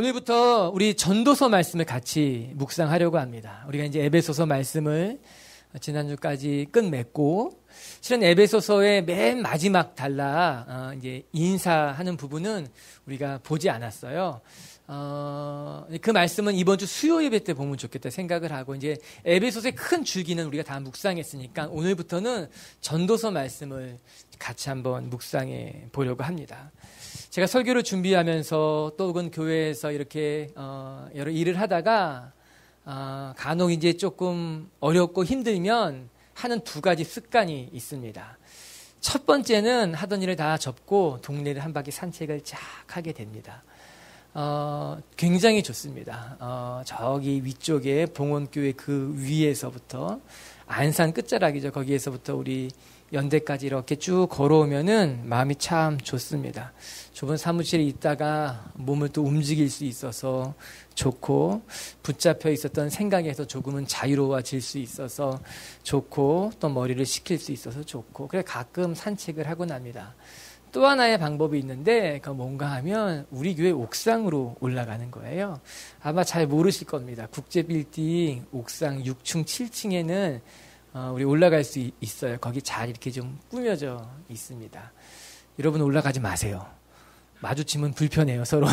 오늘부터 우리 전도서 말씀을 같이 묵상하려고 합니다. 우리가 이제 에베소서 말씀을 지난주까지 끝맺고, 실은 에베소서의 맨 마지막 단락, 이제 인사하는 부분은 우리가 보지 않았어요. 그 말씀은 이번 주 수요 예배 때 보면 좋겠다 생각을 하고, 이제 에베소서의 큰 줄기는 우리가 다 묵상했으니까 오늘부터는 전도서 말씀을 같이 한번 묵상해 보려고 합니다. 제가 설교를 준비하면서 또 혹은 교회에서 이렇게 여러 일을 하다가 간혹 이제 조금 어렵고 힘들면 하는 두 가지 습관이 있습니다. 첫 번째는 하던 일을 다 접고 동네를 한 바퀴 산책을 쫙 하게 됩니다. 굉장히 좋습니다. 저기 위쪽에 봉원교회 그 위에서부터 안산 끝자락이죠. 거기에서부터 우리 연대까지 이렇게 쭉 걸어오면은 마음이 참 좋습니다. 좁은 사무실에 있다가 몸을 또 움직일 수 있어서 좋고, 붙잡혀 있었던 생각에서 조금은 자유로워질 수 있어서 좋고, 또 머리를 식힐 수 있어서 좋고, 그래 가끔 산책을 하고 납니다. 또 하나의 방법이 있는데, 그 뭔가 하면 우리 교회 옥상으로 올라가는 거예요. 아마 잘 모르실 겁니다. 국제빌딩 옥상 6층, 7층에는 우리 올라갈 수 있어요. 거기 잘 이렇게 좀 꾸며져 있습니다. 여러분 올라가지 마세요. 마주치면 불편해요, 서로.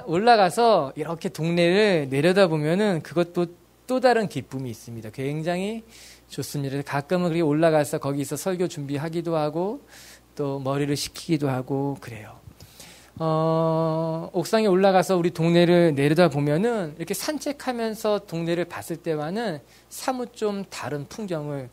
올라가서 이렇게 동네를 내려다보면은 그것도 또 다른 기쁨이 있습니다. 굉장히 좋습니다. 가끔은 그렇게 올라가서 거기서 설교 준비하기도 하고 또 머리를 식히기도 하고 그래요. 옥상에 올라가서 우리 동네를 내려다보면은 이렇게 산책하면서 동네를 봤을 때와는 사뭇 좀 다른 풍경을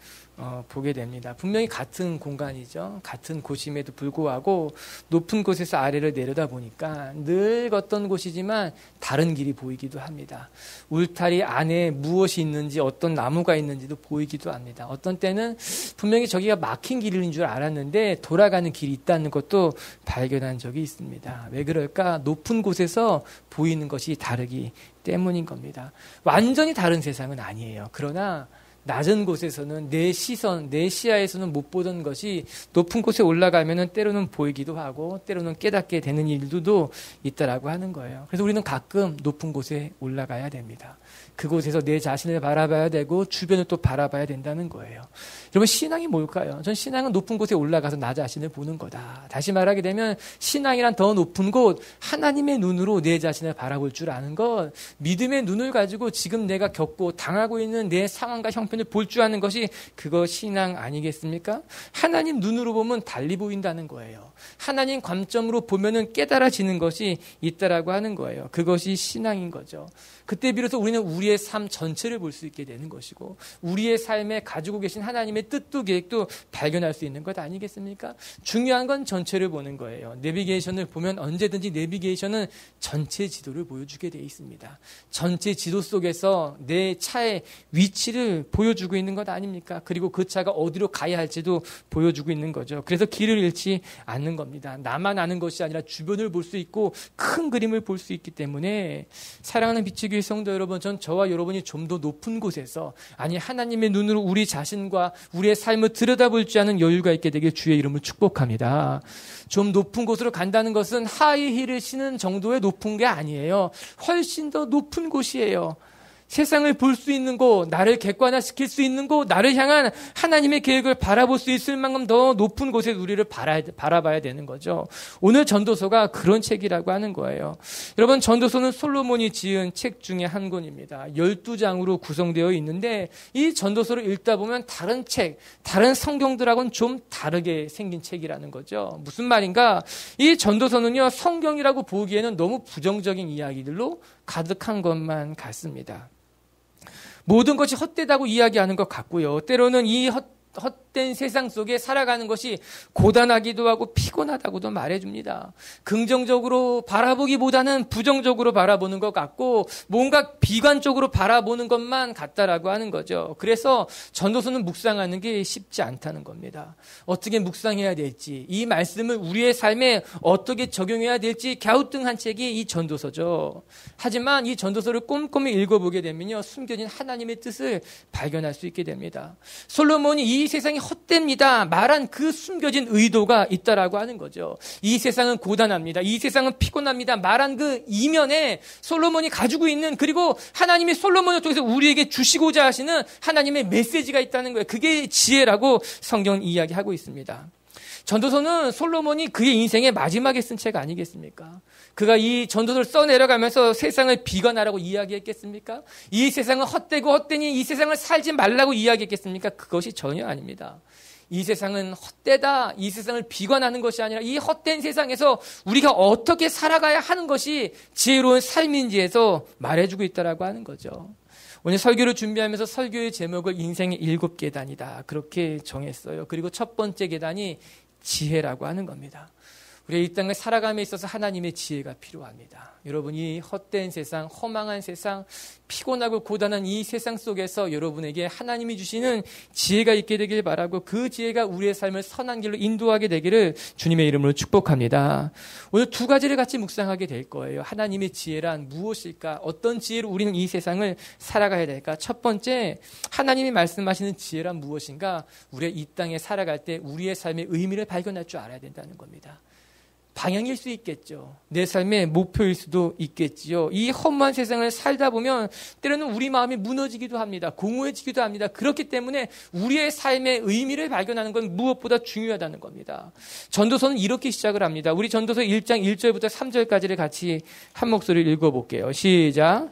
보게 됩니다. 분명히 같은 공간이죠. 같은 곳임에도 불구하고 높은 곳에서 아래를 내려다보니까 늘 걷던 곳이지만 다른 길이 보이기도 합니다. 울타리 안에 무엇이 있는지, 어떤 나무가 있는지도 보이기도 합니다. 어떤 때는 분명히 저기가 막힌 길인 줄 알았는데 돌아가는 길이 있다는 것도 발견한 적이 있습니다. 왜 그럴까? 높은 곳에서 보이는 것이 다르기 때문인 겁니다. 완전히 다른 세상은 아니에요. 그러나 낮은 곳에서는 내 시선, 내 시야에서는 못 보던 것이 높은 곳에 올라가면은 때로는 보이기도 하고 때로는 깨닫게 되는 일들도 있다라고 하는 거예요. 그래서 우리는 가끔 높은 곳에 올라가야 됩니다. 그곳에서 내 자신을 바라봐야 되고 주변을 또 바라봐야 된다는 거예요. 여러분, 신앙이 뭘까요? 전 신앙은 높은 곳에 올라가서 나 자신을 보는 거다. 다시 말하게 되면 신앙이란 더 높은 곳, 하나님의 눈으로 내 자신을 바라볼 줄 아는 것, 믿음의 눈을 가지고 지금 내가 겪고 당하고 있는 내 상황과 형편을 볼 줄 아는 것이 그거 신앙 아니겠습니까? 하나님 눈으로 보면 달리 보인다는 거예요. 하나님 관점으로 보면은 깨달아지는 것이 있다라고 하는 거예요. 그것이 신앙인 거죠. 그때 비로소 우리는 우리의 삶 전체를 볼 수 있게 되는 것이고 우리의 삶에 가지고 계신 하나님의 뜻도 계획도 발견할 수 있는 것 아니겠습니까? 중요한 건 전체를 보는 거예요. 내비게이션을 보면 언제든지 내비게이션은 전체 지도를 보여주게 되어 있습니다. 전체 지도 속에서 내 차의 위치를 보여주고 있는 것 아닙니까? 그리고 그 차가 어디로 가야 할지도 보여주고 있는 거죠. 그래서 길을 잃지 않는 겁니다. 나만 아는 것이 아니라 주변을 볼 수 있고 큰 그림을 볼 수 있기 때문에 사랑하는 빛의 교회 성도 여러분, 전 저와 여러분이 좀 더 높은 곳에서, 아니 하나님의 눈으로 우리 자신과 우리의 삶을 들여다볼 줄 아는 여유가 있게 되길 주의 이름을 축복합니다. 좀 높은 곳으로 간다는 것은 하이힐을 신은 정도의 높은 게 아니에요. 훨씬 더 높은 곳이에요. 세상을 볼 수 있는 곳, 나를 객관화시킬 수 있는 곳, 나를 향한 하나님의 계획을 바라볼 수 있을 만큼 더 높은 곳에 우리를 바라봐야 되는 거죠. 오늘 전도서가 그런 책이라고 하는 거예요. 여러분, 전도서는 솔로몬이 지은 책 중에 한 권입니다. 12장으로 구성되어 있는데 이 전도서를 읽다 보면 다른 책, 다른 성경들하고는 좀 다르게 생긴 책이라는 거죠. 무슨 말인가? 이 전도서는요, 성경이라고 보기에는 너무 부정적인 이야기들로 가득한 것만 같습니다. 모든 것이 헛되다고 이야기하는 것 같고요. 때로는 이 헛된 세상 속에 살아가는 것이 고단하기도 하고 피곤하다고도 말해줍니다. 긍정적으로 바라보기보다는 부정적으로 바라보는 것 같고 뭔가 비관적으로 바라보는 것만 같다라고 하는 거죠. 그래서 전도서는 묵상하는 게 쉽지 않다는 겁니다. 어떻게 묵상해야 될지, 이 말씀을 우리의 삶에 어떻게 적용해야 될지 갸우뚱한 책이 이 전도서죠. 하지만 이 전도서를 꼼꼼히 읽어보게 되면요, 숨겨진 하나님의 뜻을 발견할 수 있게 됩니다. 솔로몬이 이 이 세상이 헛됩니다 말한 그 숨겨진 의도가 있다라고 하는 거죠. 이 세상은 고단합니다. 이 세상은 피곤합니다 말한 그 이면에 솔로몬이 가지고 있는, 그리고 하나님이 솔로몬을 통해서 우리에게 주시고자 하시는 하나님의 메시지가 있다는 거예요. 그게 지혜라고 성경은 이야기하고 있습니다. 전도서는 솔로몬이 그의 인생의 마지막에 쓴 책 아니겠습니까? 그가 이 전도서를 써내려가면서 세상을 비관하라고 이야기했겠습니까? 이 세상은 헛되고 헛되니 이 세상을 살지 말라고 이야기했겠습니까? 그것이 전혀 아닙니다. 이 세상은 헛되다, 이 세상을 비관하는 것이 아니라 이 헛된 세상에서 우리가 어떻게 살아가야 하는 것이 지혜로운 삶인지에서 말해주고 있다라고 하는 거죠. 오늘 설교를 준비하면서 설교의 제목을 인생의 7계단이다 그렇게 정했어요. 그리고 첫 번째 계단이 지혜라고 하는 겁니다. 우리가 이 땅을 살아감에 있어서 하나님의 지혜가 필요합니다. 여러분, 이 헛된 세상, 허망한 세상, 피곤하고 고단한 이 세상 속에서 여러분에게 하나님이 주시는 지혜가 있게 되길 바라고, 그 지혜가 우리의 삶을 선한 길로 인도하게 되기를 주님의 이름으로 축복합니다. 오늘 두 가지를 같이 묵상하게 될 거예요. 하나님의 지혜란 무엇일까? 어떤 지혜로 우리는 이 세상을 살아가야 될까? 첫 번째, 하나님이 말씀하시는 지혜란 무엇인가? 우리가 이 땅에 살아갈 때 우리의 삶의 의미를 발견할 줄 알아야 된다는 겁니다. 방향일 수 있겠죠. 내 삶의 목표일 수도 있겠지요. 이 험한 세상을 살다 보면 때로는 우리 마음이 무너지기도 합니다. 공허해지기도 합니다. 그렇기 때문에 우리의 삶의 의미를 발견하는 건 무엇보다 중요하다는 겁니다. 전도서는 이렇게 시작을 합니다. 우리 전도서 1장 1절부터 3절까지를 같이 한 목소리를 읽어볼게요. 시작.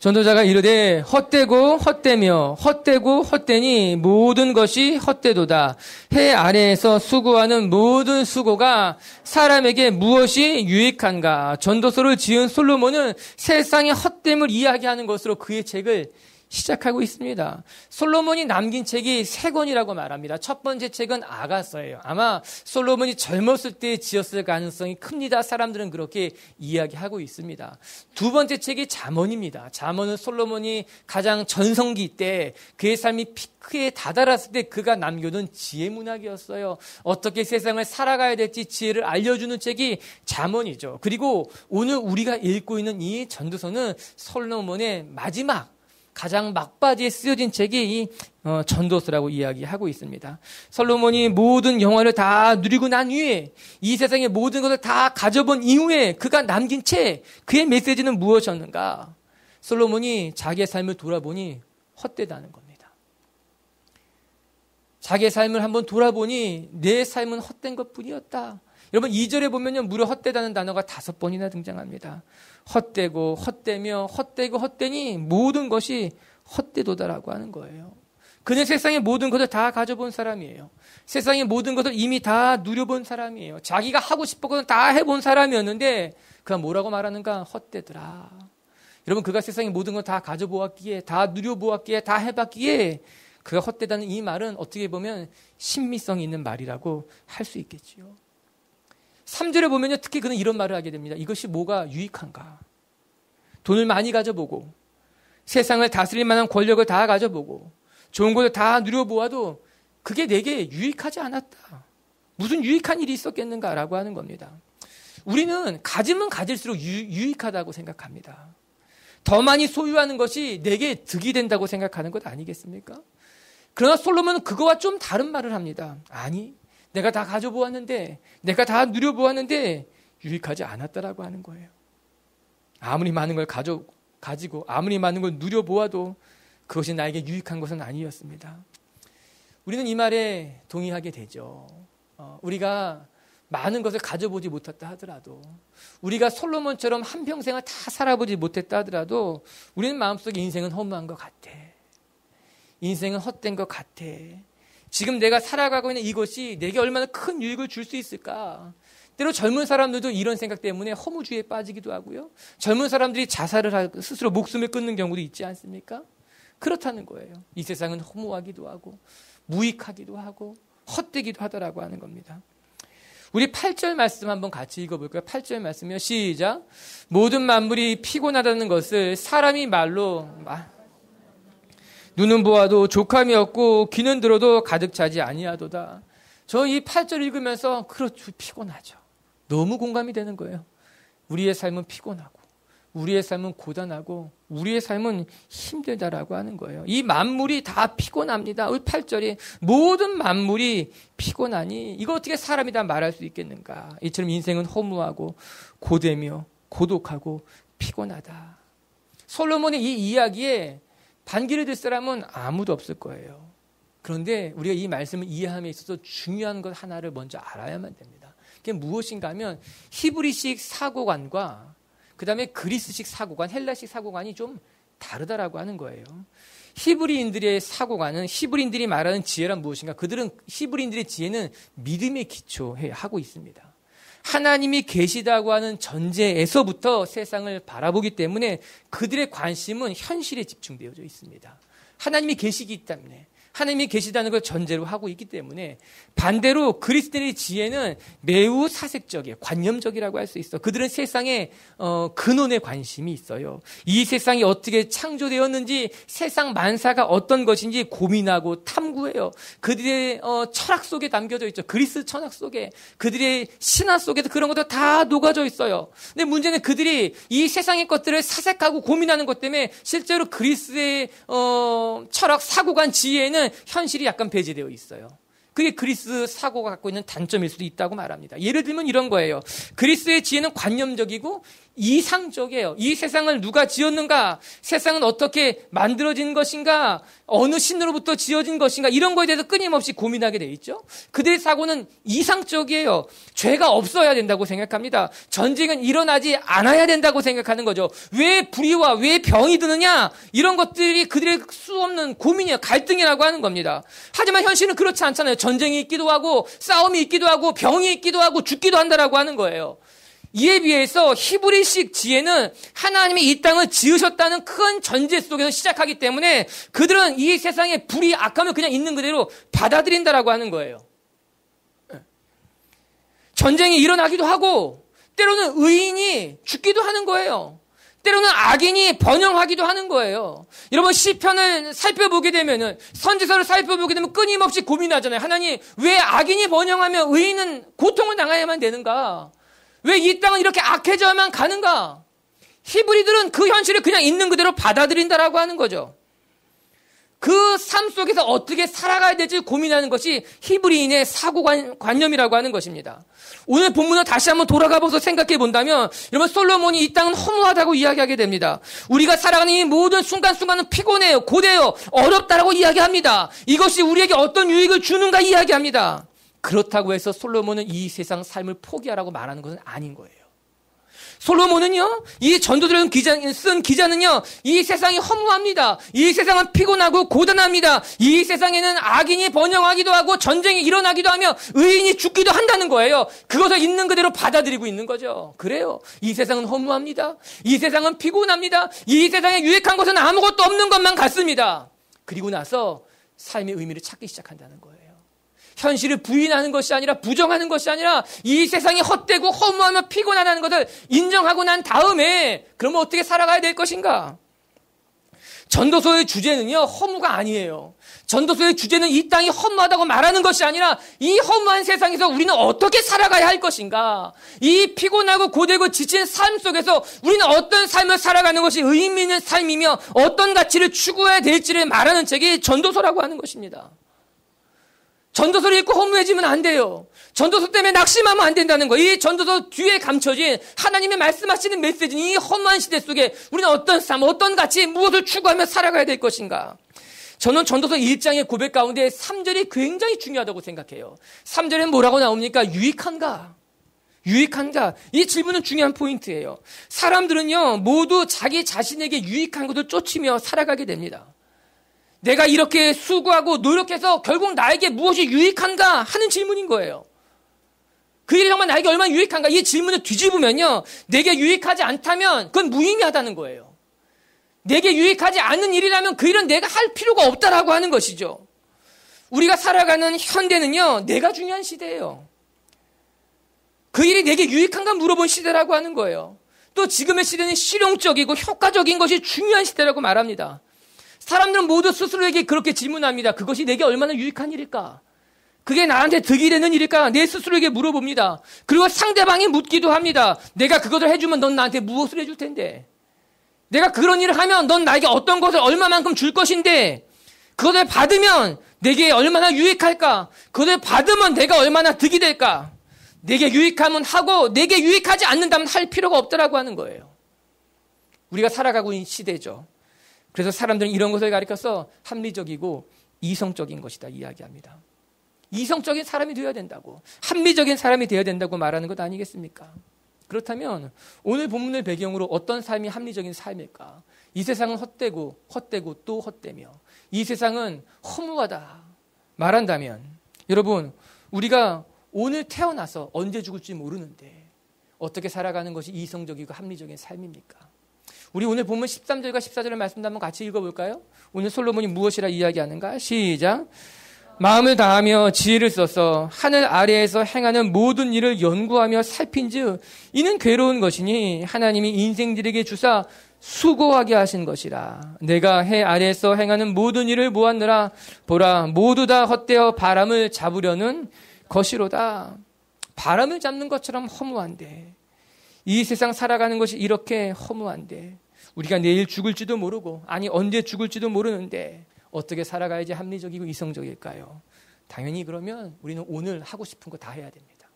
전도자가 이르되 헛되고 헛되며 헛되고 헛되니 모든 것이 헛되도다. 해 아래에서 수고하는 모든 수고가 사람에게 무엇이 유익한가. 전도서를 지은 솔로몬은 세상의 헛됨을 이야기하는 것으로 그의 책을 시작하고 있습니다. 솔로몬이 남긴 책이 3권이라고 말합니다. 첫 번째 책은 아가서예요. 아마 솔로몬이 젊었을 때 지었을 가능성이 큽니다. 사람들은 그렇게 이야기하고 있습니다. 두 번째 책이 잠언입니다. 잠언은 솔로몬이 가장 전성기 때 그의 삶이 피크에 다다랐을 때 그가 남겨둔 지혜 문학이었어요. 어떻게 세상을 살아가야 될지 지혜를 알려주는 책이 잠언이죠. 그리고 오늘 우리가 읽고 있는 이 전도서는 솔로몬의 마지막, 가장 막바지에 쓰여진 책이 이 전도서라고 이야기하고 있습니다. 솔로몬이 모든 영화를 다 누리고 난 후에, 이 세상의 모든 것을 다 가져본 이후에 그가 남긴 책, 그의 메시지는 무엇이었는가? 솔로몬이 자기의 삶을 돌아보니 헛되다는 겁니다. 자기의 삶을 한번 돌아보니 내 삶은 헛된 것뿐이었다. 여러분, 2절에 보면요, 무려 헛되다는 단어가 5번이나 등장합니다. 헛되고 헛되며 헛되고 헛되니 모든 것이 헛되도다라고 하는 거예요. 그는 세상의 모든 것을 다 가져본 사람이에요. 세상의 모든 것을 이미 다 누려본 사람이에요. 자기가 하고 싶었거든 다 해본 사람이었는데 그가 뭐라고 말하는가? 헛되더라. 여러분, 그가 세상의 모든 걸 다 가져보았기에, 다 누려보았기에, 다 해봤기에 그가 헛되다는 이 말은 어떻게 보면 신미성이 있는 말이라고 할 수 있겠지요. 3절에 보면요, 특히 그는 이런 말을 하게 됩니다. 이것이 뭐가 유익한가? 돈을 많이 가져보고 세상을 다스릴 만한 권력을 다 가져보고 좋은 것을 다 누려보아도 그게 내게 유익하지 않았다. 무슨 유익한 일이 있었겠는가라고 하는 겁니다. 우리는 가지면 가질수록 유익하다고 생각합니다. 더 많이 소유하는 것이 내게 득이 된다고 생각하는 것 아니겠습니까? 그러나 솔로몬은 그거와 좀 다른 말을 합니다. 아니, 내가 다 가져보았는데, 내가 다 누려보았는데 유익하지 않았다라고 하는 거예요. 아무리 많은 걸 가지고 아무리 많은 걸 누려보아도 그것이 나에게 유익한 것은 아니었습니다. 우리는 이 말에 동의하게 되죠. 우리가 많은 것을 가져보지 못했다 하더라도, 우리가 솔로몬처럼 한평생을 다 살아보지 못했다 하더라도 우리는 마음속에 인생은 허무한 것 같아. 인생은 헛된 것 같아. 지금 내가 살아가고 있는 이것이 내게 얼마나 큰 유익을 줄 수 있을까? 때로 젊은 사람들도 이런 생각 때문에 허무주의에 빠지기도 하고요. 젊은 사람들이 자살을 하고 스스로 목숨을 끊는 경우도 있지 않습니까? 그렇다는 거예요. 이 세상은 허무하기도 하고 무익하기도 하고 헛되기도 하더라고 하는 겁니다. 우리 8절 말씀 한번 같이 읽어볼까요? 8절 말씀이요. 시작. 모든 만물이 피곤하다는 것을 사람이 말로 눈은 보아도 족함이 없고 귀는 들어도 가득 차지 아니하도다. 저 이 8절 읽으면서 그렇죠, 피곤하죠. 너무 공감이 되는 거예요. 우리의 삶은 피곤하고 우리의 삶은 고단하고 우리의 삶은 힘들다라고 하는 거예요. 이 만물이 다 피곤합니다. 우리 8절에 모든 만물이 피곤하니 이거 어떻게 사람이 다 말할 수 있겠는가. 이처럼 인생은 허무하고 고되며 고독하고 피곤하다. 솔로몬의 이 이야기에 반기를 들 사람은 아무도 없을 거예요. 그런데 우리가 이 말씀을 이해함에 있어서 중요한 것 하나를 먼저 알아야만 됩니다. 그게 무엇인가 하면 히브리식 사고관과 그 다음에 그리스식 사고관, 헬라식 사고관이 좀 다르다라고 하는 거예요. 히브리인들의 사고관은 히브리인들이 말하는 지혜란 무엇인가? 그들은 히브리인들의 지혜는 믿음에 기초하고 있습니다. 하나님이 계시다고 하는 전제에서부터 세상을 바라보기 때문에 그들의 관심은 현실에 집중되어져 있습니다. 하나님이 계시기 때문에 하나님이 계시다는 걸 전제로 하고 있기 때문에 반대로 그리스도인의 지혜는 매우 사색적이에요. 관념적이라고 할 수 있어. 그들은 세상의 근원에 관심이 있어요. 이 세상이 어떻게 창조되었는지 세상 만사가 어떤 것인지 고민하고 탐구해요. 그들의 철학 속에 담겨져 있죠. 그리스 철학 속에 그들의 신화 속에도 그런 것도 다 녹아져 있어요. 근데 문제는 그들이 이 세상의 것들을 사색하고 고민하는 것 때문에 실제로 그리스의 철학 사고관 지혜에는 현실이 약간 배제되어 있어요. 그게 그리스 사고가 갖고 있는 단점일 수도 있다고 말합니다. 예를 들면 이런 거예요. 그리스의 지혜는 관념적이고 이상적이에요. 이 세상을 누가 지었는가? 세상은 어떻게 만들어진 것인가? 어느 신으로부터 지어진 것인가? 이런 거에 대해서 끊임없이 고민하게 돼 있죠. 그들의 사고는 이상적이에요. 죄가 없어야 된다고 생각합니다. 전쟁은 일어나지 않아야 된다고 생각하는 거죠. 왜 불의와 왜 병이 드느냐? 이런 것들이 그들의 수 없는 고민이에요. 갈등이라고 하는 겁니다. 하지만 현실은 그렇지 않잖아요. 전쟁이 있기도 하고 싸움이 있기도 하고 병이 있기도 하고 죽기도 한다라고 하는 거예요. 이에 비해서 히브리식 지혜는 하나님이 이 땅을 지으셨다는 큰 전제 속에서 시작하기 때문에 그들은 이 세상에 불이 악하면 그냥 있는 그대로 받아들인다라고 하는 거예요. 전쟁이 일어나기도 하고 때로는 의인이 죽기도 하는 거예요. 때로는 악인이 번영하기도 하는 거예요. 여러분 시편을 살펴보게 되면은 선지서를 살펴보게 되면 끊임없이 고민하잖아요. 하나님 왜 악인이 번영하며 의인은 고통을 당해야만 되는가? 왜 이 땅은 이렇게 악해져야만 가는가? 히브리들은 그 현실을 그냥 있는 그대로 받아들인다라고 하는 거죠. 그 삶 속에서 어떻게 살아가야 될지 고민하는 것이 히브리인의 사고관념이라고 하는 것입니다. 오늘 본문을 다시 한번 돌아가 보서 생각해 본다면 여러분 솔로몬이 이 땅은 허무하다고 이야기하게 됩니다. 우리가 살아가는 이 모든 순간순간은 피곤해요, 고돼요, 어렵다라고 이야기합니다. 이것이 우리에게 어떤 유익을 주는가 이야기합니다. 그렇다고 해서 솔로몬은 이 세상 삶을 포기하라고 말하는 것은 아닌 거예요. 솔로몬은요, 이 전도서를 쓴 기자는요, 이 세상이 허무합니다. 이 세상은 피곤하고 고단합니다. 이 세상에는 악인이 번영하기도 하고 전쟁이 일어나기도 하며 의인이 죽기도 한다는 거예요. 그것을 있는 그대로 받아들이고 있는 거죠. 그래요. 이 세상은 허무합니다. 이 세상은 피곤합니다. 이 세상에 유익한 것은 아무것도 없는 것만 같습니다. 그리고 나서 삶의 의미를 찾기 시작한다는 거예요. 현실을 부인하는 것이 아니라 부정하는 것이 아니라 이 세상이 헛되고 허무하며 피곤하다는 것을 인정하고 난 다음에 그러면 어떻게 살아가야 될 것인가? 전도서의 주제는요, 허무가 아니에요. 전도서의 주제는 이 땅이 허무하다고 말하는 것이 아니라 이 허무한 세상에서 우리는 어떻게 살아가야 할 것인가? 이 피곤하고 고되고 지친 삶 속에서 우리는 어떤 삶을 살아가는 것이 의미 있는 삶이며 어떤 가치를 추구해야 될지를 말하는 책이 전도서라고 하는 것입니다. 전도서를 읽고 허무해지면 안 돼요. 전도서 때문에 낙심하면 안 된다는 거예요. 이 전도서 뒤에 감춰진 하나님의 말씀하시는 메시지는 이 허무한 시대 속에 우리는 어떤 삶, 어떤 가치, 무엇을 추구하며 살아가야 될 것인가. 저는 전도서 1장의 고백 가운데 3절이 굉장히 중요하다고 생각해요. 3절에 뭐라고 나옵니까? 유익한가? 유익한가? 이 질문은 중요한 포인트예요. 사람들은요, 모두 자기 자신에게 유익한 것을 쫓으며 살아가게 됩니다. 내가 이렇게 수고하고 노력해서 결국 나에게 무엇이 유익한가 하는 질문인 거예요. 그 일이 정말 나에게 얼마나 유익한가? 이 질문을 뒤집으면요, 내게 유익하지 않다면 그건 무의미하다는 거예요. 내게 유익하지 않는 일이라면 그 일은 내가 할 필요가 없다라고 하는 것이죠. 우리가 살아가는 현대는요, 내가 중요한 시대예요. 그 일이 내게 유익한가 물어본 시대라고 하는 거예요. 또 지금의 시대는 실용적이고 효과적인 것이 중요한 시대라고 말합니다. 사람들은 모두 스스로에게 그렇게 질문합니다. 그것이 내게 얼마나 유익한 일일까? 그게 나한테 득이 되는 일일까? 내 스스로에게 물어봅니다. 그리고 상대방이 묻기도 합니다. 내가 그것을 해주면 넌 나한테 무엇을 해줄 텐데? 내가 그런 일을 하면 넌 나에게 어떤 것을 얼마만큼 줄 것인데 그것을 받으면 내게 얼마나 유익할까? 그것을 받으면 내가 얼마나 득이 될까? 내게 유익하면 하고 내게 유익하지 않는다면 할 필요가 없더라고 하는 거예요. 우리가 살아가고 있는 시대죠. 그래서 사람들은 이런 것을 가리켜서 합리적이고 이성적인 것이다 이야기합니다. 이성적인 사람이 되어야 된다고, 합리적인 사람이 되어야 된다고 말하는 것 아니겠습니까? 그렇다면 오늘 본문을 배경으로 어떤 삶이 합리적인 삶일까? 이 세상은 헛되고 또 헛되며 이 세상은 허무하다 말한다면, 여러분, 우리가 오늘 태어나서 언제 죽을지 모르는데 어떻게 살아가는 것이 이성적이고 합리적인 삶입니까? 우리 오늘 본문 13절과 14절의 말씀도 한번 같이 읽어볼까요? 오늘 솔로몬이 무엇이라 이야기하는가? 시작. 마음을 다하며 지혜를 써서 하늘 아래에서 행하는 모든 일을 연구하며 살핀즉 이는 괴로운 것이니 하나님이 인생들에게 주사 수고하게 하신 것이라. 내가 해 아래에서 행하는 모든 일을 보았느라 보라 모두 다 헛되어 바람을 잡으려는 것이로다. 바람을 잡는 것처럼 허무한데, 이 세상 살아가는 것이 이렇게 허무한데, 우리가 내일 죽을지도 모르고, 아니 언제 죽을지도 모르는데 어떻게 살아가야지 합리적이고 이성적일까요? 당연히 그러면 우리는 오늘 하고 싶은 거 다 해야 됩니다.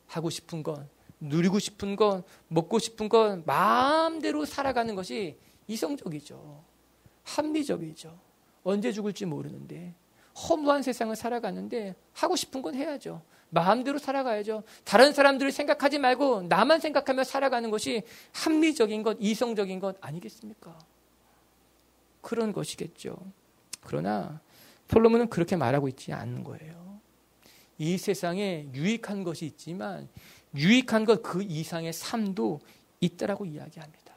하고 싶은 건, 누리고 싶은 건, 먹고 싶은 건 마음대로 살아가는 것이 이성적이죠. 합리적이죠. 언제 죽을지 모르는데 허무한 세상을 살아가는데 하고 싶은 건 해야죠. 마음대로 살아가야죠. 다른 사람들을 생각하지 말고 나만 생각하며 살아가는 것이 합리적인 것, 이성적인 것 아니겠습니까? 그런 것이겠죠. 그러나 솔로몬은 그렇게 말하고 있지 않는 거예요. 이 세상에 유익한 것이 있지만 유익한 것 그 이상의 삶도 있다라고 이야기합니다.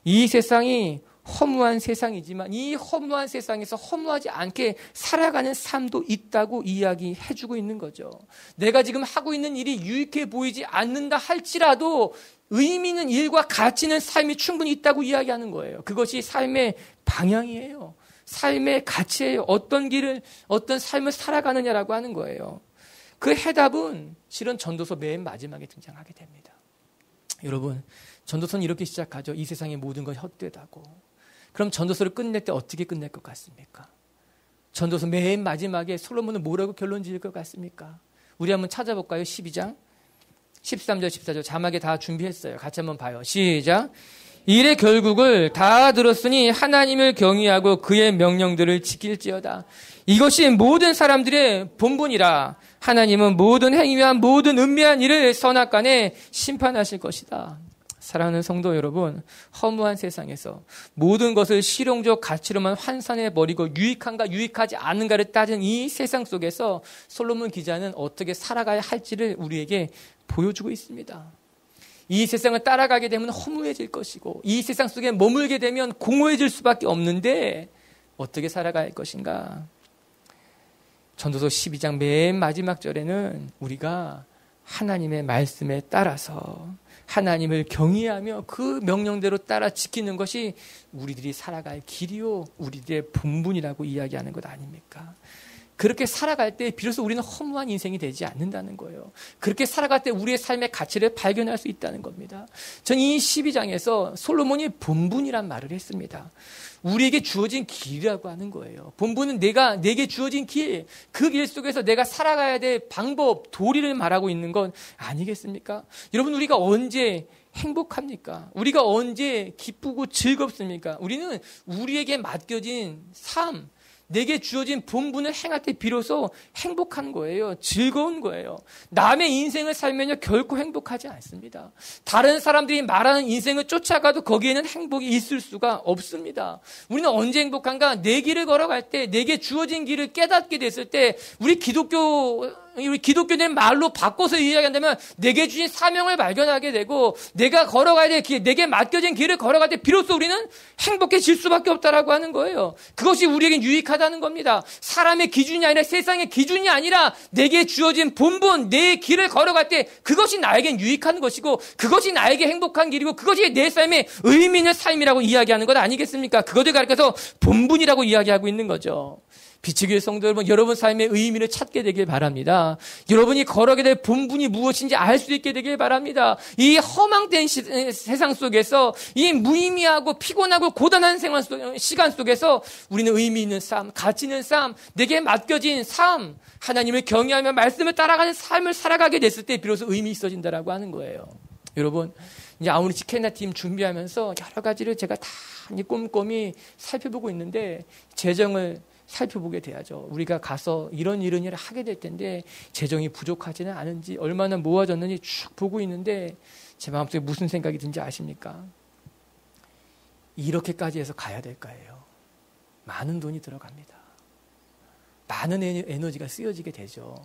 이 세상이 허무한 세상이지만 이 허무한 세상에서 허무하지 않게 살아가는 삶도 있다고 이야기해주고 있는 거죠. 내가 지금 하고 있는 일이 유익해 보이지 않는다 할지라도 의미 있는 일과 가치 있는 삶이 충분히 있다고 이야기하는 거예요. 그것이 삶의 방향이에요. 삶의 가치예요. 어떤 길을, 어떤 삶을 살아가느냐라고 하는 거예요. 그 해답은 실은 전도서 맨 마지막에 등장하게 됩니다. 여러분, 전도서는 이렇게 시작하죠. 이 세상의 모든 건 헛되다고. 그럼 전도서를 끝낼 때 어떻게 끝낼 것 같습니까? 전도서 맨 마지막에 솔로몬은 뭐라고 결론 지을 것 같습니까? 우리 한번 찾아볼까요? 12장 13절 14절 자막에 다 준비했어요. 같이 한번 봐요. 시작. 일의 결국을 다 들었으니 하나님을 경외하고 그의 명령들을 지킬지어다. 이것이 모든 사람들의 본분이라. 하나님은 모든 행위와 모든 은밀한 일을 선악간에 심판하실 것이다. 사랑하는 성도 여러분, 허무한 세상에서 모든 것을 실용적 가치로만 환산해버리고 유익한가 유익하지 않은가를 따지는 이 세상 속에서 솔로몬 기자는 어떻게 살아가야 할지를 우리에게 보여주고 있습니다. 이 세상을 따라가게 되면 허무해질 것이고 이 세상 속에 머물게 되면 공허해질 수밖에 없는데 어떻게 살아가야 할 것인가? 전도서 12장 맨 마지막 절에는 우리가 하나님의 말씀에 따라서 하나님을 경외하며 그 명령대로 따라 지키는 것이 우리들이 살아갈 길이요 우리들의 본분이라고 이야기하는 것 아닙니까? 그렇게 살아갈 때 비로소 우리는 허무한 인생이 되지 않는다는 거예요. 그렇게 살아갈 때 우리의 삶의 가치를 발견할 수 있다는 겁니다. 전 이 12장에서 솔로몬이 본분이란 말을 했습니다. 우리에게 주어진 길이라고 하는 거예요. 본분은 내게 주어진 길, 그 길 속에서 내가 살아가야 될 방법, 도리를 말하고 있는 건 아니겠습니까? 여러분, 우리가 언제 행복합니까? 우리가 언제 기쁘고 즐겁습니까? 우리는 우리에게 맡겨진 삶, 내게 주어진 본분을 행할 때 비로소 행복한 거예요. 즐거운 거예요. 남의 인생을 살면요 결코 행복하지 않습니다. 다른 사람들이 말하는 인생을 쫓아가도 거기에는 행복이 있을 수가 없습니다. 우리는 언제 행복한가? 내 길을 걸어갈 때, 내게 주어진 길을 깨닫게 됐을 때, 우리 기독교된 말로 바꿔서 이야기한다면 내게 주신 사명을 발견하게 되고 내가 걸어가야 될 길, 내게 맡겨진 길을 걸어갈 때 비로소 우리는 행복해질 수밖에 없다라고 하는 거예요. 그것이 우리에게 유익하다는 겁니다. 사람의 기준이 아니라 세상의 기준이 아니라 내게 주어진 본분, 내 길을 걸어갈 때 그것이 나에겐 유익한 것이고 그것이 나에게 행복한 길이고 그것이 내 삶의 의미 있는 삶이라고 이야기하는 것 아니겠습니까? 그것을 가리켜서 본분이라고 이야기하고 있는 거죠. 비치교회 성도 여러분, 여러분 삶의 의미를 찾게 되길 바랍니다. 여러분이 걸어가게 될 본분이 무엇인지 알 수 있게 되길 바랍니다. 이 허망된 세상 속에서, 이 무의미하고 피곤하고 고단한 시간 속에서 우리는 의미 있는 삶, 가치 있는 삶, 내게 맡겨진 삶, 하나님을 경외하며 말씀을 따라가는 삶을 살아가게 됐을 때 비로소 의미 있어진다라고 하는 거예요. 여러분, 이제 아우리치 캐나다 팀 준비하면서 여러 가지를 제가 다 꼼꼼히 살펴보고 있는데, 재정을 살펴보게 돼야죠. 우리가 가서 이런 일을 하게 될 텐데 재정이 부족하지는 않은지, 얼마나 모아졌는지 쭉 보고 있는데 제 마음속에 무슨 생각이 든지 아십니까? 이렇게까지 해서 가야 될까요? 많은 돈이 들어갑니다. 많은 에너지가 쓰여지게 되죠.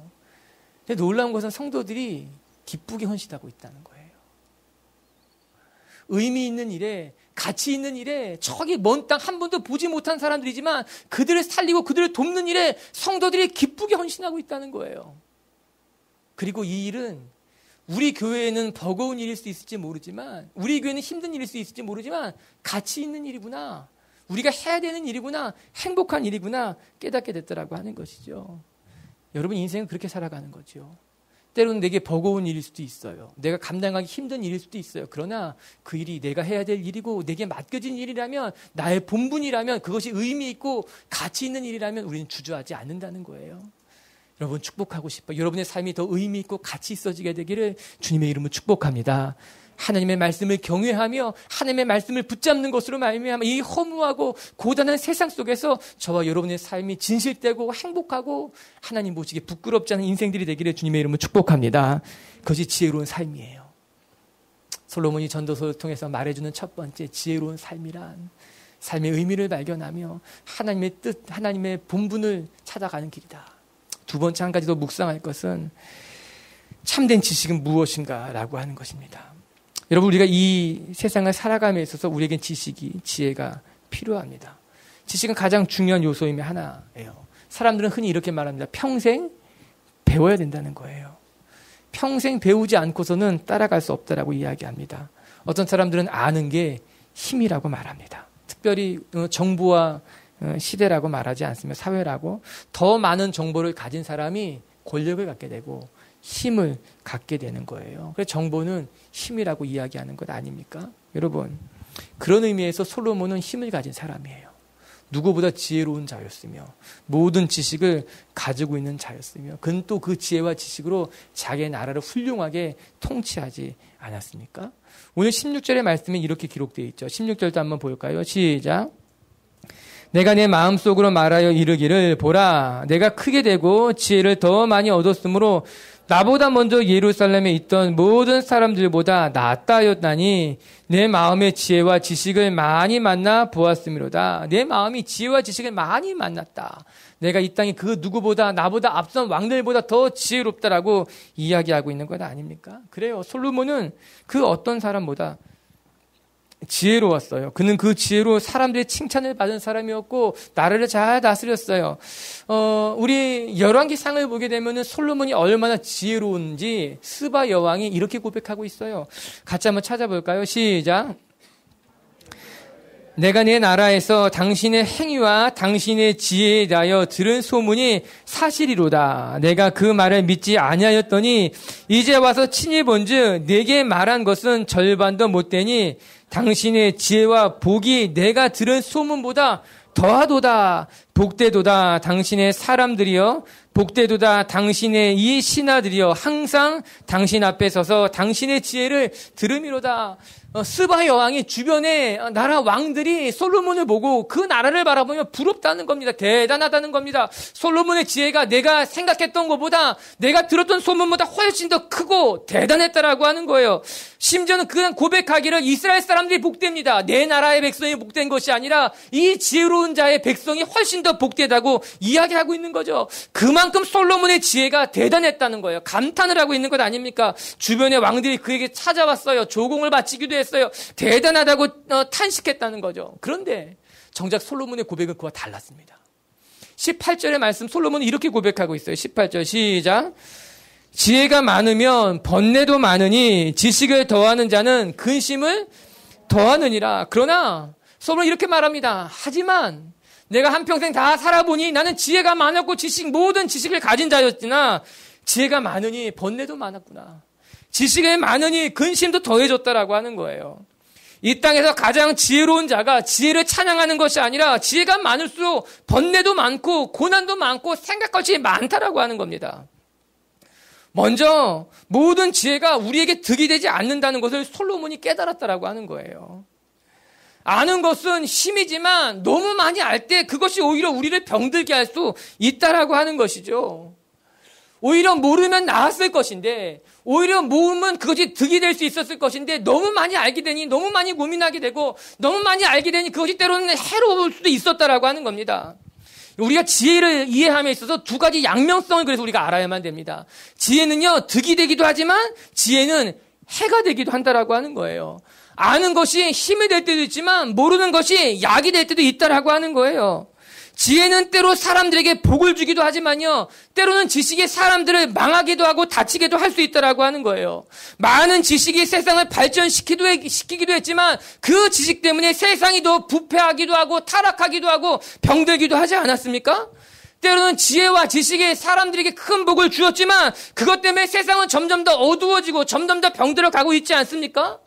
근데 놀라운 것은 성도들이 기쁘게 헌신하고 있다는 거예요. 의미 있는 일에, 가치 있는 일에, 저기 먼 땅 한 번도 보지 못한 사람들이지만 그들을 살리고 그들을 돕는 일에 성도들이 기쁘게 헌신하고 있다는 거예요. 그리고 이 일은 우리 교회에는 버거운 일일 수 있을지 모르지만, 우리 교회는 힘든 일일 수 있을지 모르지만 가치 있는 일이구나, 우리가 해야 되는 일이구나, 행복한 일이구나 깨닫게 됐더라고 하는 것이죠. 여러분, 인생은 그렇게 살아가는 거죠. 때로는 내게 버거운 일일 수도 있어요. 내가 감당하기 힘든 일일 수도 있어요. 그러나 그 일이 내가 해야 될 일이고 내게 맡겨진 일이라면, 나의 본분이라면, 그것이 의미 있고 가치 있는 일이라면 우리는 주저하지 않는다는 거예요. 여러분, 축복하고 싶어요. 여러분의 삶이 더 의미 있고 가치 있어지게 되기를 주님의 이름으로 축복합니다. 하나님의 말씀을 경외하며 하나님의 말씀을 붙잡는 것으로 말미암아 이 허무하고 고단한 세상 속에서 저와 여러분의 삶이 진실되고 행복하고 하나님 보시기에 부끄럽지 않은 인생들이 되기를 주님의 이름으로 축복합니다. 그것이 지혜로운 삶이에요. 솔로몬이 전도서를 통해서 말해주는 첫 번째 지혜로운 삶이란 삶의 의미를 발견하며 하나님의 뜻, 하나님의 본분을 찾아가는 길이다. 두 번째, 한 가지 더 묵상할 것은 참된 지식은 무엇인가라고 하는 것입니다. 여러분, 우리가 이 세상을 살아감에 있어서 우리에겐 지식이, 지혜가 필요합니다. 지식은 가장 중요한 요소임의 하나예요. 사람들은 흔히 이렇게 말합니다. 평생 배워야 된다는 거예요. 평생 배우지 않고서는 따라갈 수 없다라고 이야기합니다. 어떤 사람들은 아는 게 힘이라고 말합니다. 특별히 정보와 시대라고 말하지 않습니다. 사회라고. 더 많은 정보를 가진 사람이 권력을 갖게 되고 힘을 갖게 되는 거예요. 그래서 정보는 힘이라고 이야기하는 것 아닙니까? 여러분, 그런 의미에서 솔로몬은 힘을 가진 사람이에요. 누구보다 지혜로운 자였으며 모든 지식을 가지고 있는 자였으며 그는 또 그 지혜와 지식으로 자기의 나라를 훌륭하게 통치하지 않았습니까? 오늘 16절의 말씀에 이렇게 기록되어 있죠. 16절도 한번 볼까요? 시작. 내가 내 마음속으로 말하여 이르기를, 보라, 내가 크게 되고 지혜를 더 많이 얻었으므로 나보다 먼저 예루살렘에 있던 모든 사람들보다 낫다 하였다니 내 마음의 지혜와 지식을 많이 만나 보았음이로다. 내 마음이 지혜와 지식을 많이 만났다. 내가 이 땅에 그 누구보다 나보다 앞선 왕들보다 더 지혜롭다라고 이야기하고 있는 것 아닙니까? 그래요. 솔로몬은 그 어떤 사람보다 지혜로웠어요. 그는 그 지혜로 사람들의 칭찬을 받은 사람이었고 나라를 잘 다스렸어요. 우리 열왕기상을 보게 되면은 솔로몬이 얼마나 지혜로운지 스바 여왕이 이렇게 고백하고 있어요. 같이 한번 찾아볼까요? 시작. 내가 내 나라에서 당신의 행위와 당신의 지혜에 대하여 들은 소문이 사실이로다. 내가 그 말을 믿지 아니하였더니 이제 와서 친히 본즉 내게 말한 것은 절반도 못되니 당신의 지혜와 복이 내가 들은 소문보다 더하도다. 복되도다 당신의 사람들이여, 복되도다 당신의 이 신하들이여, 항상 당신 앞에 서서 당신의 지혜를 들음이로다. 스바 여왕이 주변에 나라 왕들이 솔로몬을 보고 그 나라를 바라보며 부럽다는 겁니다. 대단하다는 겁니다. 솔로몬의 지혜가 내가 생각했던 것보다, 내가 들었던 소문보다 훨씬 더 크고 대단했다라고 하는 거예요. 심지어는 그냥 고백하기를 이스라엘 사람들이 복됩니다. 내 나라의 백성이 복된 것이 아니라 이 지혜로운 자의 백성이 훨씬 더 복되다고 이야기하고 있는 거죠. 그만큼 솔로몬의 지혜가 대단했다는 거예요. 감탄을 하고 있는 것 아닙니까? 주변의 왕들이 그에게 찾아왔어요. 조공을 바치기도 했어요. 대단하다고 탄식했다는 거죠. 그런데 정작 솔로몬의 고백은 그와 달랐습니다. 18절의 말씀, 솔로몬은 이렇게 고백하고 있어요. 18절 시작. 지혜가 많으면 번뇌도 많으니 지식을 더하는 자는 근심을 더하느니라. 그러나 솔로몬은 이렇게 말합니다. 하지만 내가 한평생 다 살아보니 나는 지혜가 많았고 모든 지식을 가진 자였으나 지혜가 많으니 번뇌도 많았구나. 지식이 많으니 근심도 더해졌다라고 하는 거예요. 이 땅에서 가장 지혜로운 자가 지혜를 찬양하는 것이 아니라 지혜가 많을수록 번뇌도 많고 고난도 많고 생각할 것이 많다라고 하는 겁니다. 먼저 모든 지혜가 우리에게 득이 되지 않는다는 것을 솔로몬이 깨달았다라고 하는 거예요. 아는 것은 힘이지만 너무 많이 알 때 그것이 오히려 우리를 병들게 할 수 있다라고 하는 것이죠. 오히려 모르면 나았을 것인데, 오히려 모르면 그것이 득이 될 수 있었을 것인데, 너무 많이 알게 되니 너무 많이 고민하게 되고, 너무 많이 알게 되니 그것이 때로는 해로울 수도 있었다라고 하는 겁니다. 우리가 지혜를 이해함에 있어서 두 가지 양면성을 그래서 우리가 알아야만 됩니다. 지혜는요, 득이 되기도 하지만 지혜는 해가 되기도 한다라고 하는 거예요. 아는 것이 힘이 될 때도 있지만 모르는 것이 약이 될 때도 있다라고 하는 거예요. 지혜는 때로 사람들에게 복을 주기도 하지만요, 때로는 지식이 사람들을 망하기도 하고 다치기도 할 수 있다라고 하는 거예요. 많은 지식이 세상을 발전시키기도 했지만 그 지식 때문에 세상이 더 부패하기도 하고 타락하기도 하고 병들기도 하지 않았습니까? 때로는 지혜와 지식이 사람들에게 큰 복을 주었지만 그것 때문에 세상은 점점 더 어두워지고 점점 더 병들어 가고 있지 않습니까?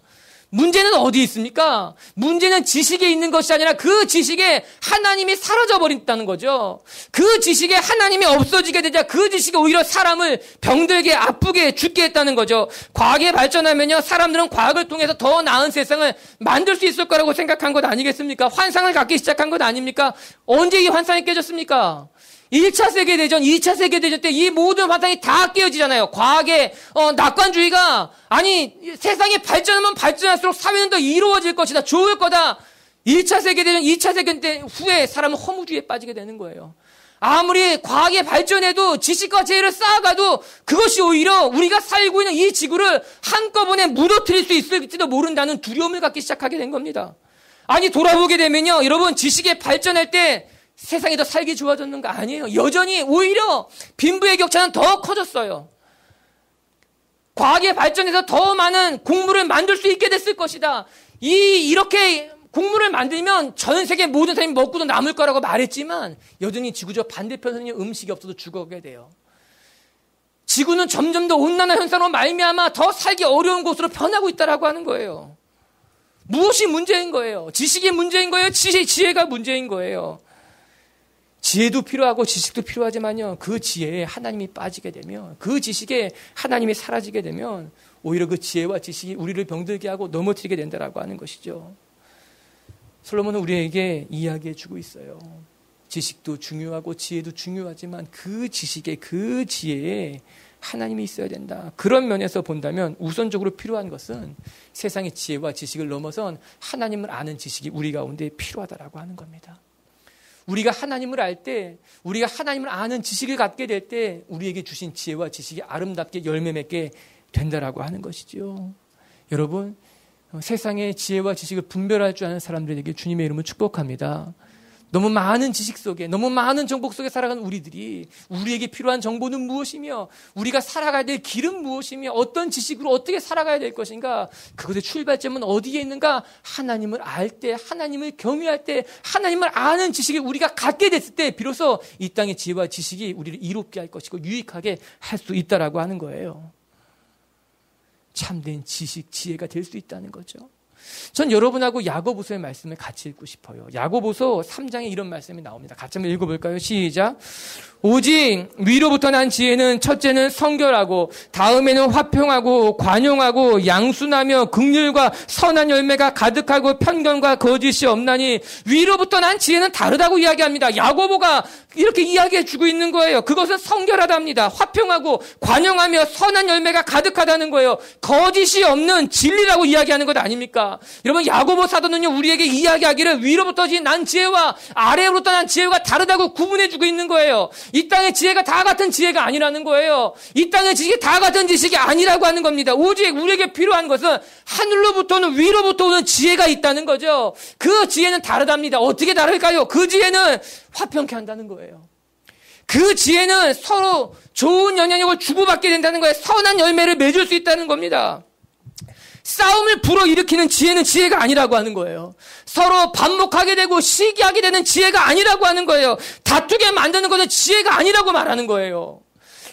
문제는 어디 있습니까? 문제는 지식에 있는 것이 아니라 그 지식에 하나님이 사라져버린다는 거죠. 그 지식에 하나님이 없어지게 되자 그 지식이 오히려 사람을 병들게 아프게 죽게 했다는 거죠. 과학이 발전하면요, 사람들은 과학을 통해서 더 나은 세상을 만들 수 있을 거라고 생각한 것 아니겠습니까? 환상을 갖기 시작한 것 아닙니까? 언제 이 환상이 깨졌습니까? 1차 세계대전, 2차 세계대전 때 이 모든 환상이 다 깨어지잖아요. 과학의 낙관주의가, 아니 세상이 발전하면 발전할수록 사회는 더 이루어질 것이다, 좋을 거다. 1차 세계대전, 2차 세계대전 후에 사람은 허무주의에 빠지게 되는 거예요. 아무리 과학의 발전해도 지식과 지혜를 쌓아가도 그것이 오히려 우리가 살고 있는 이 지구를 한꺼번에 무너뜨릴 수 있을지도 모른다는 두려움을 갖기 시작하게 된 겁니다. 아니 돌아보게 되면요, 여러분, 지식의 발전할 때 세상이 더 살기 좋아졌는 거 아니에요. 여전히 오히려 빈부의 격차는 더 커졌어요. 과학의 발전에서 더 많은 곡물을 만들 수 있게 됐을 것이다. 이렇게 곡물을 만들면 전 세계 모든 사람이 먹고도 남을 거라고 말했지만 여전히 지구적 반대편에는 음식이 없어도 죽어가게 돼요. 지구는 점점 더 온난화 현상으로 말미암아 더 살기 어려운 곳으로 변하고 있다라고 하는 거예요. 무엇이 문제인 거예요? 지식이 문제인 거예요? 지혜가 문제인 거예요? 지혜도 필요하고 지식도 필요하지만요, 그 지혜에 하나님이 빠지게 되면, 그 지식에 하나님이 사라지게 되면 오히려 그 지혜와 지식이 우리를 병들게 하고 넘어뜨리게 된다라고 하는 것이죠. 솔로몬은 우리에게 이야기해 주고 있어요. 지식도 중요하고 지혜도 중요하지만 그 지식에, 그 지혜에 하나님이 있어야 된다. 그런 면에서 본다면 우선적으로 필요한 것은 세상의 지혜와 지식을 넘어선 하나님을 아는 지식이 우리 가운데 필요하다라고 하는 겁니다. 우리가 하나님을 알 때, 우리가 하나님을 아는 지식을 갖게 될 때 우리에게 주신 지혜와 지식이 아름답게 열매 맺게 된다라고 하는 것이죠. 여러분, 세상의 지혜와 지식을 분별할 줄 아는 사람들에게 주님의 이름을 축복합니다. 너무 많은 지식 속에, 너무 많은 정보 속에 살아가는 우리들이 우리에게 필요한 정보는 무엇이며 우리가 살아가야 될 길은 무엇이며 어떤 지식으로 어떻게 살아가야 될 것인가, 그것의 출발점은 어디에 있는가, 하나님을 알 때, 하나님을 경외할 때, 하나님을 아는 지식을 우리가 갖게 됐을 때 비로소 이 땅의 지혜와 지식이 우리를 이롭게 할 것이고 유익하게 할 수 있다라고 하는 거예요. 참된 지식, 지혜가 될 수 있다는 거죠. 전 여러분하고 야고보서의 말씀을 같이 읽고 싶어요. 야고보서 3장에 이런 말씀이 나옵니다. 같이 한번 읽어볼까요? 시작. 오직 위로부터 난 지혜는 첫째는 성결하고 다음에는 화평하고 관용하고 양순하며 긍휼과 선한 열매가 가득하고 편견과 거짓이 없나니, 위로부터 난 지혜는 다르다고 이야기합니다. 야고보가 이렇게 이야기해 주고 있는 거예요. 그것은 성결하답니다. 화평하고 관용하며 선한 열매가 가득하다는 거예요. 거짓이 없는 진리라고 이야기하는 것 아닙니까? 여러분, 야고보 사도는요, 우리에게 이야기하기를 위로부터 난 지혜와 아래로부터 난 지혜가 다르다고 구분해 주고 있는 거예요. 이 땅의 지혜가 다 같은 지혜가 아니라는 거예요. 이 땅의 지식이 다 같은 지식이 아니라고 하는 겁니다. 오직 우리에게 필요한 것은 하늘로부터는 위로부터 오는 지혜가 있다는 거죠. 그 지혜는 다르답니다. 어떻게 다를까요? 그 지혜는 화평케 한다는 거예요. 그 지혜는 서로 좋은 영향력을 주고받게 된다는 거예요. 선한 열매를 맺을 수 있다는 겁니다. 싸움을 불어일으키는 지혜는 지혜가 아니라고 하는 거예요. 서로 반목하게 되고 시기하게 되는 지혜가 아니라고 하는 거예요. 다투게 만드는 것은 지혜가 아니라고 말하는 거예요.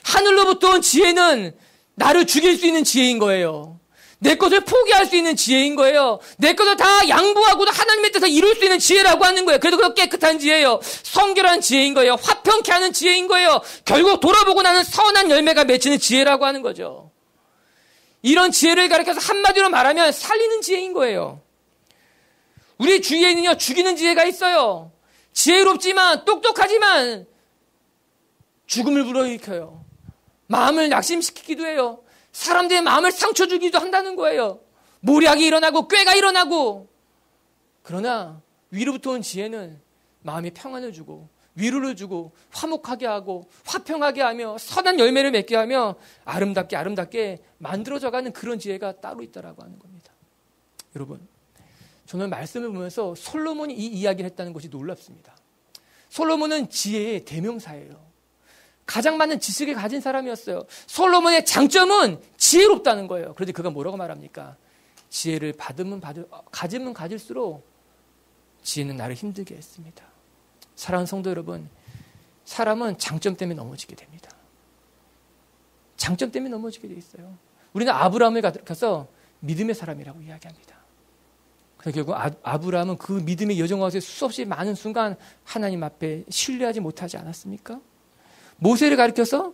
하늘로부터 온 지혜는 나를 죽일 수 있는 지혜인 거예요. 내 것을 포기할 수 있는 지혜인 거예요. 내 것을 다 양보하고도 하나님의 뜻을 이룰 수 있는 지혜라고 하는 거예요. 그래서 그거 깨끗한 지혜예요. 성결한 지혜인 거예요. 화평케 하는 지혜인 거예요. 결국 돌아보고 나는 선한 열매가 맺히는 지혜라고 하는 거죠. 이런 지혜를 가리켜서 한마디로 말하면 살리는 지혜인 거예요. 우리 주위에는요, 죽이는 지혜가 있어요. 지혜롭지만, 똑똑하지만 죽음을 불러일으켜요. 마음을 낙심시키기도 해요. 사람들의 마음을 상처 주기도 한다는 거예요. 모략이 일어나고 꾀가 일어나고. 그러나 위로부터 온 지혜는 마음에 평안을 주고 위로를 주고 화목하게 하고 화평하게 하며 선한 열매를 맺게 하며 아름답게 만들어져가는 그런 지혜가 따로 있다라고 하는 겁니다. 여러분, 저는 말씀을 보면서 솔로몬이 이 이야기를 했다는 것이 놀랍습니다. 솔로몬은 지혜의 대명사예요. 가장 많은 지식을 가진 사람이었어요. 솔로몬의 장점은 지혜롭다는 거예요. 그런데 그가 뭐라고 말합니까? 지혜를 가지면 가질수록 지혜는 나를 힘들게 했습니다. 사랑하는 성도 여러분, 사람은 장점 때문에 넘어지게 됩니다. 장점 때문에 넘어지게 돼 있어요. 우리는 아브라함을 가서 믿음의 사람이라고 이야기합니다. 그래서 결국 아브라함은 그 믿음의 여정 가운데 수없이 많은 순간 하나님 앞에 신뢰하지 못하지 않았습니까? 모세를 가리켜서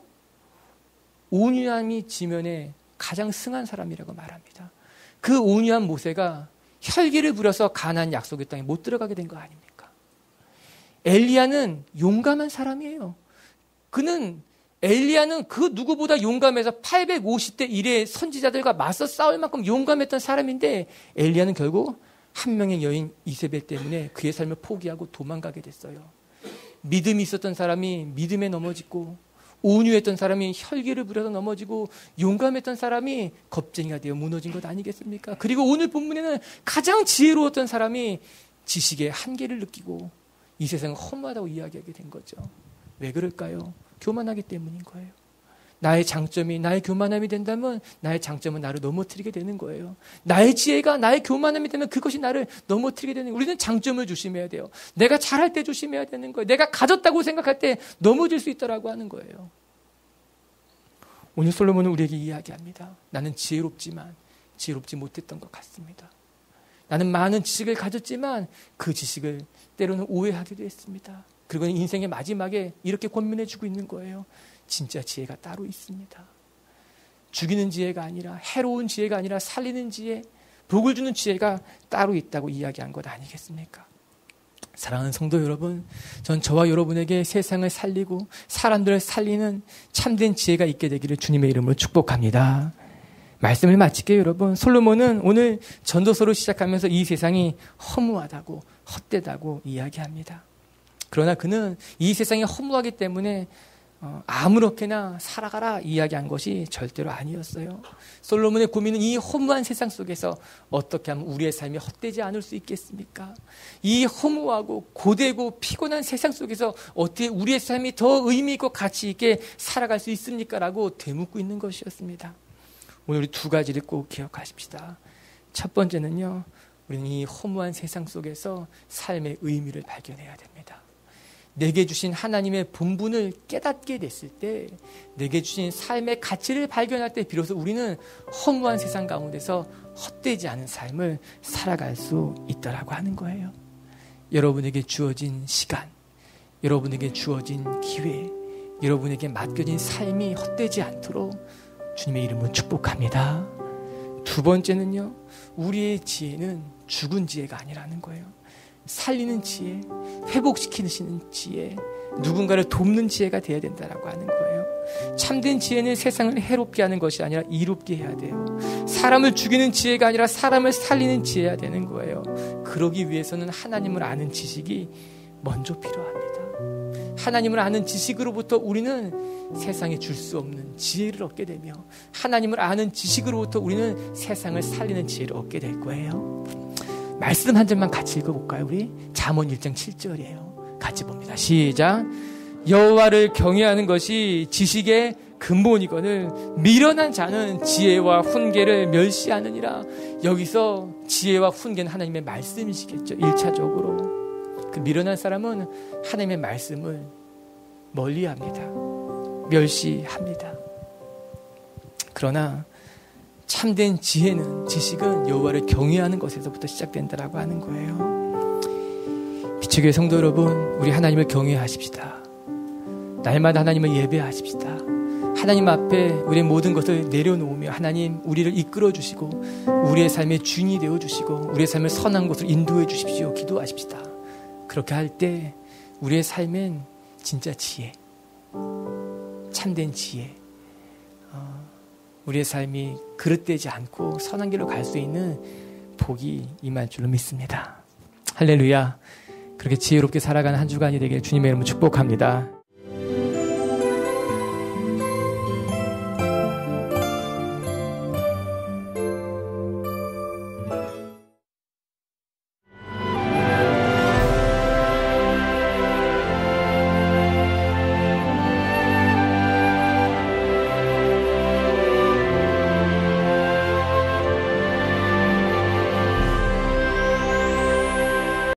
온유함이 지면에 가장 승한 사람이라고 말합니다. 그 온유한 모세가 혈기를 부려서 가나안 약속의 땅에 못 들어가게 된 거 아닙니까? 엘리야는 용감한 사람이에요. 엘리야는 그 누구보다 용감해서 850대 1의 선지자들과 맞서 싸울 만큼 용감했던 사람인데 엘리야는 결국 한 명의 여인 이세벨 때문에 그의 삶을 포기하고 도망가게 됐어요. 믿음이 있었던 사람이 믿음에 넘어지고 온유했던 사람이 혈기를 부려서 넘어지고 용감했던 사람이 겁쟁이가 되어 무너진 것 아니겠습니까? 그리고 오늘 본문에는 가장 지혜로웠던 사람이 지식의 한계를 느끼고 이 세상은 허무하다고 이야기하게 된 거죠. 왜 그럴까요? 교만하기 때문인 거예요. 나의 장점이 나의 교만함이 된다면 나의 장점은 나를 넘어뜨리게 되는 거예요. 나의 지혜가 나의 교만함이 되면 그것이 나를 넘어뜨리게 되는 거예요. 우리는 장점을 조심해야 돼요. 내가 잘할 때 조심해야 되는 거예요. 내가 가졌다고 생각할 때 넘어질 수 있다라고 하는 거예요. 오늘 솔로몬은 우리에게 이야기합니다. 나는 지혜롭지만 지혜롭지 못했던 것 같습니다. 나는 많은 지식을 가졌지만 그 지식을 때로는 오해하기도 했습니다. 그리고 인생의 마지막에 이렇게 권면해주고 있는 거예요. 진짜 지혜가 따로 있습니다. 죽이는 지혜가 아니라 해로운 지혜가 아니라 살리는 지혜, 복을 주는 지혜가 따로 있다고 이야기한 것 아니겠습니까? 사랑하는 성도 여러분, 전 저와 여러분에게 세상을 살리고 사람들을 살리는 참된 지혜가 있게 되기를 주님의 이름으로 축복합니다. 말씀을 마칠게요, 여러분. 솔로몬은 오늘 전도서를 시작하면서 이 세상이 허무하다고 헛되다고 이야기합니다. 그러나 그는 이 세상이 허무하기 때문에 아무렇게나 살아가라 이야기한 것이 절대로 아니었어요. 솔로몬의 고민은 이 허무한 세상 속에서 어떻게 하면 우리의 삶이 헛되지 않을 수 있겠습니까? 이 허무하고 고되고 피곤한 세상 속에서 어떻게 우리의 삶이 더 의미 있고 가치 있게 살아갈 수 있습니까? 라고 되묻고 있는 것이었습니다. 오늘 우리 두 가지를 꼭 기억하십시다. 첫 번째는요, 우리는 이 허무한 세상 속에서 삶의 의미를 발견해야 됩니다. 내게 주신 하나님의 본분을 깨닫게 됐을 때, 내게 주신 삶의 가치를 발견할 때 비로소 우리는 허무한 세상 가운데서 헛되지 않은 삶을 살아갈 수 있다라고 하는 거예요. 여러분에게 주어진 시간, 여러분에게 주어진 기회, 여러분에게 맡겨진 삶이 헛되지 않도록 주님의 이름으로 축복합니다. 두 번째는요, 우리의 지혜는 죽은 지혜가 아니라는 거예요. 살리는 지혜, 회복시키는 지혜, 누군가를 돕는 지혜가 되어야 된다라고 하는 거예요. 참된 지혜는 세상을 해롭게 하는 것이 아니라 이롭게 해야 돼요. 사람을 죽이는 지혜가 아니라 사람을 살리는 지혜가 되는 거예요. 그러기 위해서는 하나님을 아는 지식이 먼저 필요합니다. 하나님을 아는 지식으로부터 우리는 세상에 줄 수 없는 지혜를 얻게 되며, 하나님을 아는 지식으로부터 우리는 세상을 살리는 지혜를 얻게 될 거예요. 말씀 한 절만 같이 읽어볼까요? 우리 잠언 1장 7절이에요. 같이 봅니다. 시작. 여호와를 경외하는 것이 지식의 근본이거늘 미련한 자는 지혜와 훈계를 멸시하느니라. 여기서 지혜와 훈계는 하나님의 말씀이시겠죠. 1차적으로 그 미련한 사람은 하나님의 말씀을 멀리합니다. 멸시합니다. 그러나 참된 지식은 여호와를 경외하는 것에서부터 시작된다라고 하는 거예요. 비추교회 성도 여러분, 우리 하나님을 경외하십시다. 날마다 하나님을 예배하십시다. 하나님 앞에 우리의 모든 것을 내려놓으며 하나님 우리를 이끌어 주시고 우리의 삶의 주인이 되어 주시고 우리의 삶을 선한 곳으로 인도해 주십시오. 기도하십시다. 그렇게 할 때 우리의 삶엔 진짜 지혜, 참된 지혜, 우리의 삶이 그릇되지 않고 선한 길로 갈 수 있는 복이 임할 줄로 믿습니다. 할렐루야. 그렇게 지혜롭게 살아가는 한 주간이 되길 주님의 이름으로 축복합니다.